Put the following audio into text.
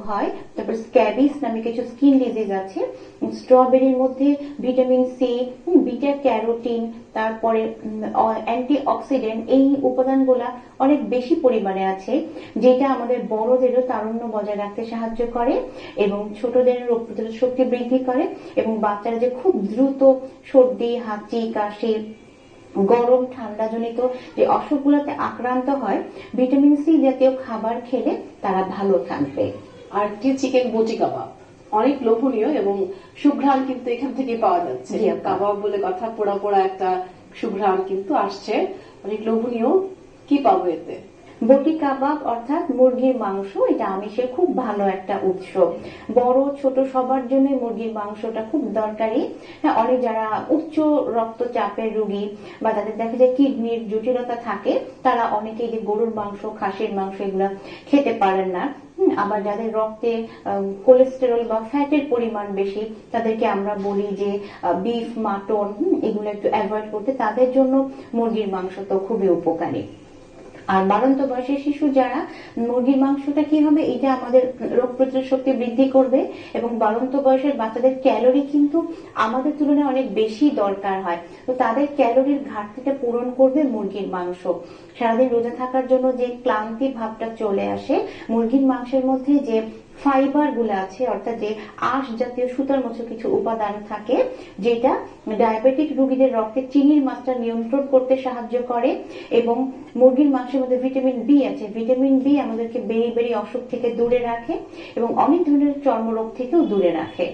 হয়। তারপর স্ক্যাবিস নামে কিছু স্কিন ডিজিজ আছে। স্ট্রবেরির মধ্যে ভিটামিন সি, বিটা ক্যারোটিন, তারপরে অ্যান্টি অক্সিডেন্ট, এই উপাদানগুলা অনেক বেশি পরিমাণে আছে, যেটা আমাদের বড়দেরও তারুণ্য বজায় রাখতে সাহায্য করে এবং ছোটদের রোগ প্রতিরোধ শক্তি বৃদ্ধি করে। এবং বাচ্চারা যে খুব দ্রুত সর্দি, হাঁচি, কাশি, গরম, ঠান্ডা জনিত যে অসুখগুলোতে আক্রান্ত হয়, ভিটামিন সি জাতীয় খাবার খেলে তারা ভালো থাকবে। আর কি চিকেন বটি কাবাব অনেক লোভনীয় এবং সুঘ্রাণ কিন্তু এখান থেকে পাওয়া যাচ্ছে। কাবাব বলে কথা, পোড়া পোড়া একটা সুঘ্রাণ কিন্তু আসছে, অনেক লোভনীয়। কি পাবো এতে? বটি কাবাব অর্থাৎ মুরগির মাংস, এটা আমিষের খুব ভালো একটা উৎস। বড় ছোট সবার জন্য মুরগির মাংসটা খুব দরকারি। হ্যাঁ, অনেক যারা উচ্চ রক্তচাপের রোগী বা যাদের দেখা যায় কিডনির জটিলতা থাকে, তারা অনেকেই যে গরুর মাংস, খাসির মাংস এগুলা খেতে পারেন না। আবার যাদের রক্তে কোলেস্টেরল বা ফ্যাটের পরিমাণ বেশি, তাদেরকে আমরা বলি যে বিফ, মাটন এগুলো একটু অ্যাভয়েড করতে। তাদের জন্য মুরগির মাংস তো খুবই উপকারী। আর বাড়ন্ত বয়সের শিশু যারা, মুরগির মাংসটা কি হবে, এটা আমাদের রোগ প্রতিরোধ শক্তি বৃদ্ধি করবে এবং বাড়ন্ত বয়সের বাচ্চাদের ক্যালোরি কিন্তু আমাদের তুলনায় অনেক বেশি দরকার হয়, তো তাদের ক্যালোরির ঘাটতিটা পূরণ করবে মুরগির মাংস। সারাদিন রোজা থাকার জন্য যে ক্লান্তি ভাবটা চলে আসে, মুরগির মাংসের মধ্যে যে ফাইবার গুলো আছে, অর্থাৎ যে আঁশ জাতীয় সুতার মতো কিছু উপাদান থাকে, যেটা ডায়াবেটিক রোগীদের রক্তে চিনির মাত্রা নিয়ন্ত্রণ করতে সাহায্য করে। এবং মুরগির মাংসের মধ্যে ভিটামিন বি আছে। ভিটামিন বি আমাদেরকে বেরি বেরি অসুখ থেকে দূরে রাখে এবং অনেক ধরনের চর্মরোগ থেকেও দূরে রাখে।